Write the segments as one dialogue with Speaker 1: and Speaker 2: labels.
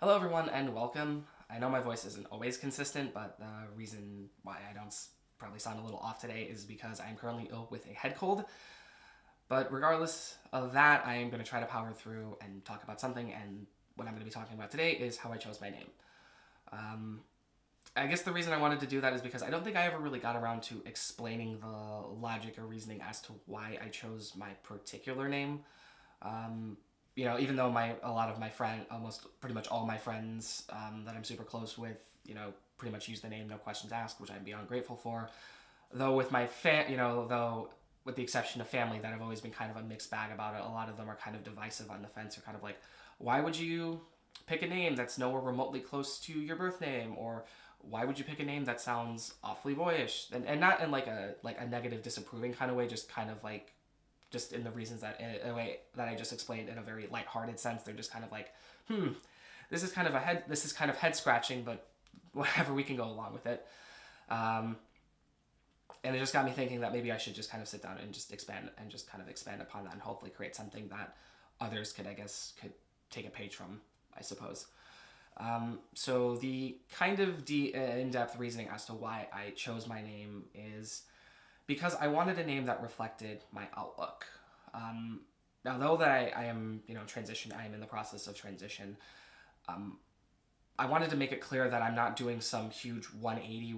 Speaker 1: Hello everyone and welcome. I know my voice isn't always consistent, but the reason why I don't probably sound a little off today is because I'm currently ill with a head cold. But regardless of that, I am going to try to power through and talk about something, and what I'm going to be talking about today is how I chose my name. Um, I guess the reason I wanted to do that is because I don't think I ever really got around to explaining the logic or reasoning as to why I chose my particular name. Um, Even though a lot of my almost pretty much all my friends that I'm super close with, pretty much use the name no questions asked, which I'm beyond grateful for. Though with my though with the exception of family, that I've always been kind of a mixed bag about it. A lot of them are kind of divisive on the fence. Are kind of like, why would you pick a name that's nowhere remotely close to your birth name, or why would you pick a name that sounds awfully boyish, and not in like a negative disapproving kind of way, just kind of like just in the reasons that in a way that I just explained in a very lighthearted sense. They're just kind of like, this is kind of head scratching, but whatever, we can go along with it. And it just got me thinking that maybe I should just kind of sit down and just expand upon that, and hopefully create something that others could take a page from, I suppose. So the kind of in-depth reasoning as to why I chose my name is because I wanted a name that reflected my outlook. Now, though that I am, I am in the process of transition. I wanted to make it clear that I'm not doing some huge 180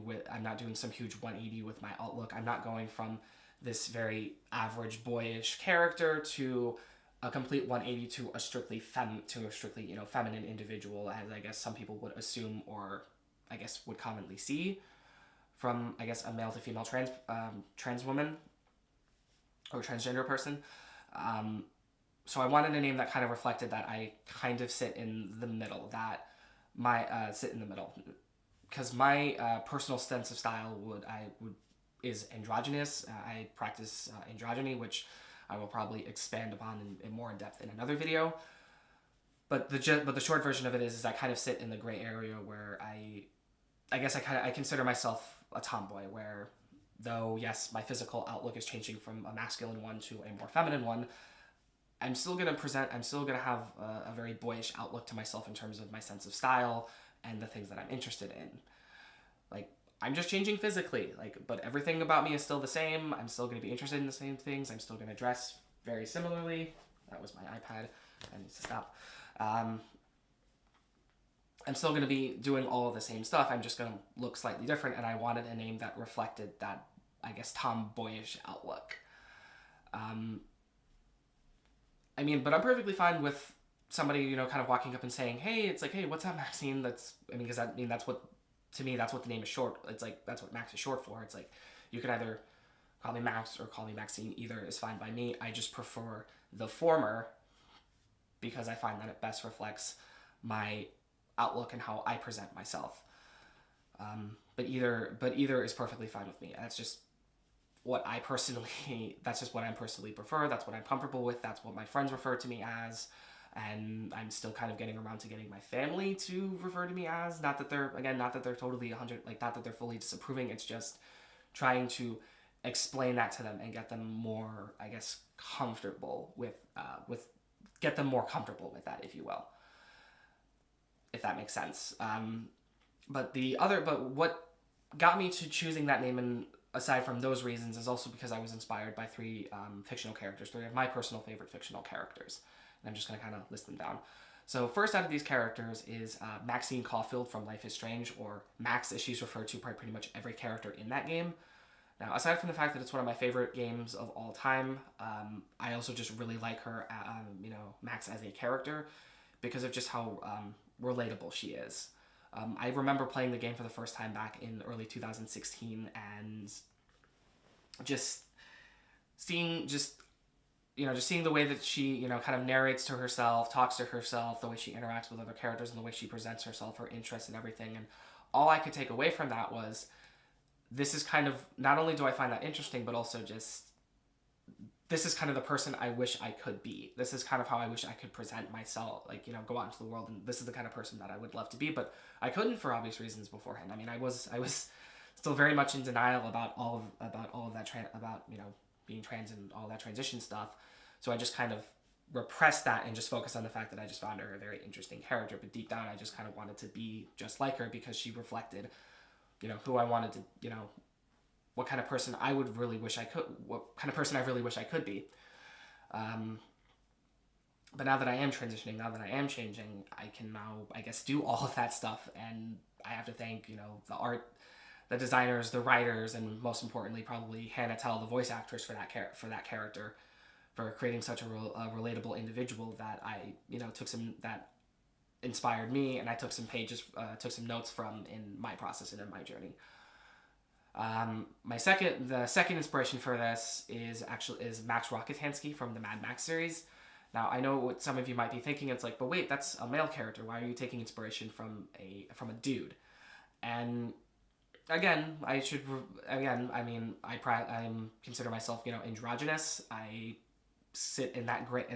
Speaker 1: with my outlook. I'm not going from this very average boyish character to a complete 180 to a strictly feminine individual, as I guess some people would assume, or I guess would commonly see from, I guess, a male to female trans woman or transgender person. So I wanted a name that kind of reflected that I kind of sit in the middle, because my personal sense of style is androgynous. I practice androgyny, which I will probably expand upon in more in depth in another video. But the short version of it is I kind of sit in the gray area where I consider myself a tomboy, where though yes, my physical outlook is changing from a masculine one to a more feminine one, I'm still gonna have a very boyish outlook to myself in terms of my sense of style and the things that I'm interested in. Like, I'm just changing physically, but everything about me is still the same. I'm still gonna be interested in the same things. I'm still gonna dress very similarly. That was my iPad. I need to stop. I'm still going to be doing all of the same stuff. I'm just going to look slightly different, and I wanted a name that reflected that, I guess, tomboyish outlook. But I'm perfectly fine with somebody, kind of walking up and saying, "Hey," it's like, "Hey, what's up, Maxine?" That's what, to me, that's what the name is short. It's like, that's what Max is short for. It's like, you could either call me Max or call me Maxine. Either is fine by me. I just prefer the former because I find that it best reflects my outlook and how I present myself. But either is perfectly fine with me. That's just what I personally prefer. That's what I'm comfortable with. That's what my friends refer to me as. And I'm still kind of getting around to getting my family to refer to me as. Not that they're totally 100, not that they're fully disapproving. It's just trying to explain that to them and get them more, I guess, comfortable get them more comfortable with that, if you will, if that makes sense. But what got me to choosing that name, and aside from those reasons, is also because I was inspired by three of my personal favorite fictional characters. And I'm just going to kind of list them down. So first out of these characters is Maxine Caulfield from Life is Strange, or Max as she's referred to by pretty much every character in that game. Now, aside from the fact that it's one of my favorite games of all time, I also just really like her, Max as a character, because of just how relatable she is. I remember playing the game for the first time back in early 2016, and just seeing the way that she, kind of narrates to herself, talks to herself, the way she interacts with other characters, and the way she presents herself, her interests and everything. And all I could take away from that was, this is kind of, not only do I find that interesting, but also just, this is kind of the person I wish I could be. This is kind of how I wish I could present myself, go out into the world, and this is the kind of person that I would love to be, but I couldn't for obvious reasons beforehand. I was still very much in denial about all of that, being trans and all that transition stuff. So I just kind of repress that and just focus on the fact that I just found her a very interesting character. But deep down, I just kind of wanted to be just like her because she reflected, who I wanted to, what kind of person I would really wish I could, what kind of person I really wish I could be. But now that I am transitioning, now that I am changing, I can now, I guess, do all of that stuff. And I have to thank, the art, the designers, the writers, and most importantly, probably Hannah Tell, the voice actress for that character, for creating such a relatable individual that I, that inspired me, and I took some notes from in my process and in my journey. The second inspiration for this is Max Rockatansky from the Mad Max series. Now, I know what some of you might be thinking. It's like, but wait, that's a male character. Why are you taking inspiration from a dude? And again, I consider myself, androgynous. I sit in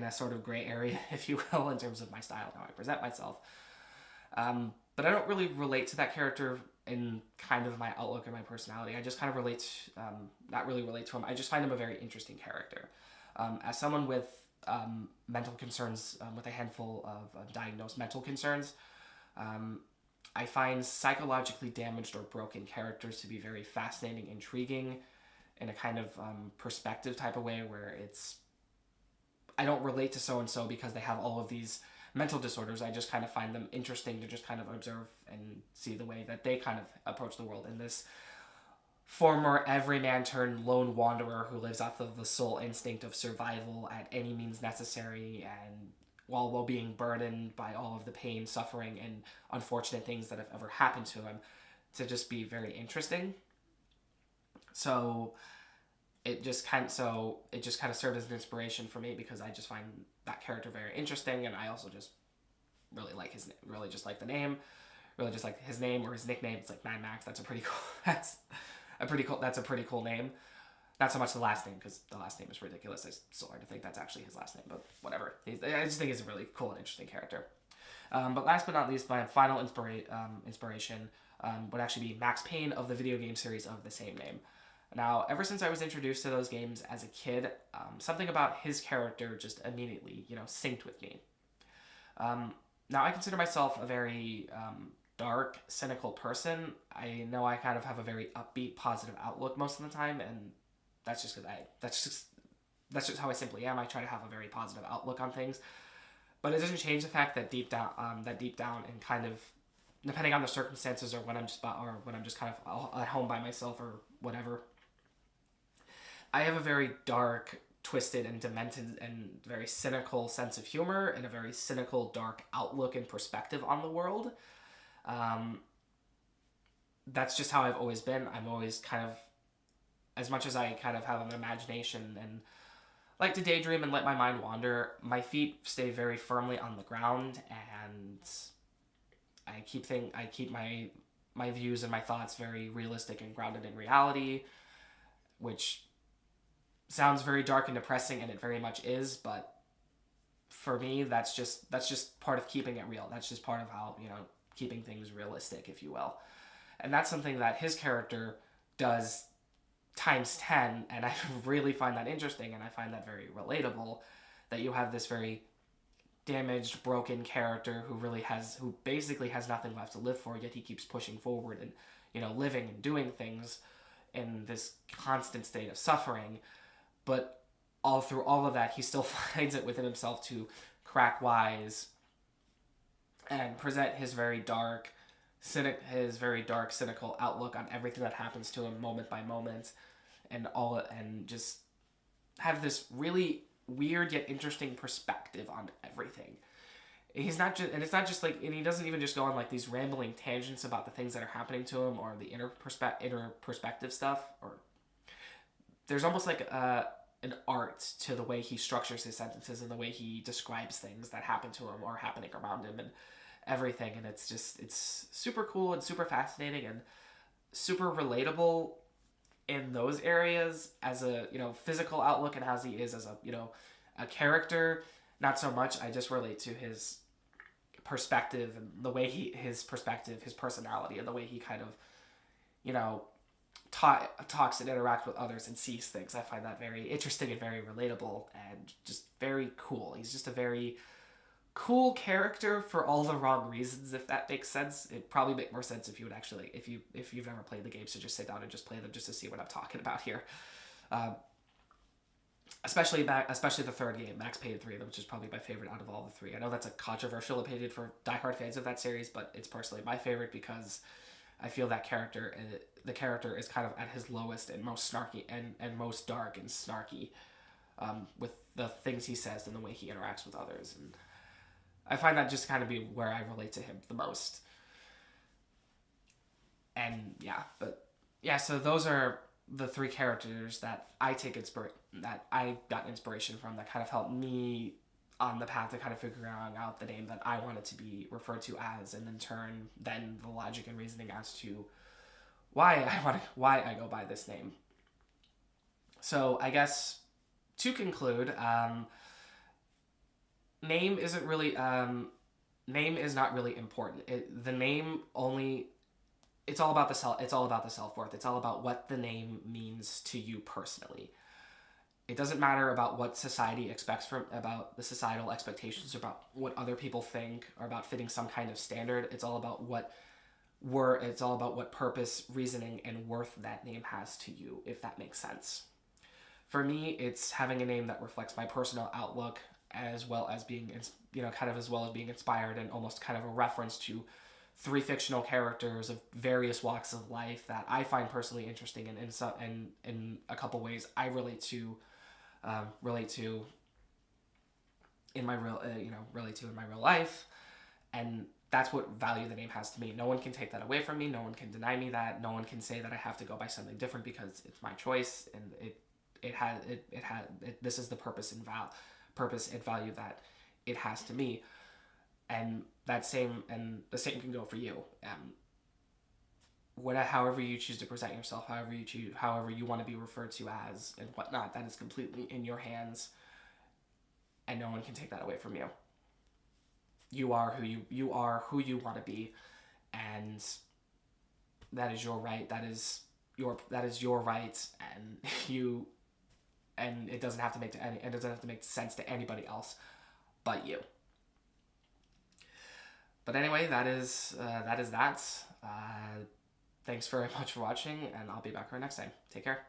Speaker 1: a sort of gray area, if you will, in terms of my style, how I present myself. But I don't really relate to that character in kind of my outlook and my personality. I just kind of not really relate to him. I just find him a very interesting character. As someone with mental concerns, with a handful of diagnosed mental concerns, I find psychologically damaged or broken characters to be very fascinating, intriguing, in a kind of perspective type of way where I don't relate to so-and-so because they have all of these mental disorders. I just kind of find them interesting to just kind of observe and see the way that they kind of approach the world in this former everyman turned lone wanderer who lives off of the sole instinct of survival at any means necessary, and while being burdened by all of the pain, suffering, and unfortunate things that have ever happened to him, to just be very interesting. So it just kind of served as an inspiration for me because I just find that character very interesting, and I also just really like the name, really just like his name or his nickname. It's like Mad Max. That's a pretty cool name. Not so much the last name, because the last name is ridiculous. It's so hard to think that's actually his last name, but whatever. I just think he's a really cool and interesting character. But last but not least, my final inspiration would actually be Max Payne of the video game series of the same name. Now, ever since I was introduced to those games as a kid, something about his character just immediately, synced with me. Now, I consider myself a very dark, cynical person. I know I kind of have a very upbeat, positive outlook most of the time, and that's just how I simply am. I try to have a very positive outlook on things, but it doesn't change the fact that deep down, and kind of depending on the circumstances or when I'm just kind of at home by myself or whatever, I have a very dark, twisted, and demented, and very cynical sense of humor, and a very cynical, dark outlook and perspective on the world. That's just how I've always been. I'm always kind of, as much as I kind of have an imagination and like to daydream and let my mind wander, my feet stay very firmly on the ground, and I keep my views and my thoughts very realistic and grounded in reality, which sounds very dark and depressing, and it very much is, but for me, that's just part of keeping it real. That's just part of how, keeping things realistic, if you will. And that's something that his character does times 10, and I really find that interesting, and I find that very relatable, that you have this very damaged, broken character who basically has nothing left to live for, yet he keeps pushing forward and, living and doing things in this constant state of suffering. But all through all of that, he still finds it within himself to crack wise and present his very dark, cynical outlook on everything that happens to him moment by moment, and just have this really weird yet interesting perspective on everything. It's not just like, and he doesn't even just go on like these rambling tangents about the things that are happening to him or the inner perspective stuff, or there's almost like an art to the way he structures his sentences and the way he describes things that happen to him or happening around him and everything. And it's super cool and super fascinating and super relatable in those areas as a, physical outlook, and as he is as a, a character. Not so much. I just relate to his perspective and the way his personality, and the way he kind of, talks and interacts with others and sees things. I find that very interesting and very relatable and just very cool. He's just a very cool character for all the wrong reasons, if that makes sense. It'd probably make more sense if you would actually, if you've never played the games, to just sit down and just play them just to see what I'm talking about here. Um, especially the third game, Max Payne 3, which is probably my favorite out of all the three. I know that's a controversial opinion for diehard fans of that series, but it's personally my favorite because I feel that the character is kind of at his lowest and most snarky and most dark and snarky, with the things he says and the way he interacts with others. And I find that just kind of be where I relate to him the most. And yeah, so those are the three characters that that I got inspiration from, that kind of helped me on the path to kind of figuring out the name that I wanted to be referred to as, and in turn, then the logic and reasoning as to why I go by this name. So I guess to conclude, name isn't really name is not really important. The name only, it's all about the self-worth. It's all about what the name means to you personally. It doesn't matter about what society expects about the societal expectations, about what other people think, or about fitting some kind of standard. It's all about what purpose, reasoning, and worth that name has to you, if that makes sense. For me, it's having a name that reflects my personal outlook, as well as being, as well as being inspired, and almost kind of a reference to three fictional characters of various walks of life that I find personally interesting, and in a couple ways I relate to in my real life, and that's what value the name has to me. No one can take that away from me. No one can deny me that. No one can say that I have to go by something different because it's my choice, and this is the purpose and value that it has to me. And the same can go for you. However you choose to present yourself, however you want to be referred to as, and whatnot, that is completely in your hands, and no one can take that away from you. You are who you want to be, and that is your right. That is your right, and it doesn't have to make sense to anybody else but you. But anyway, that is that. Thanks very much for watching, and I'll be back here next time. Take care.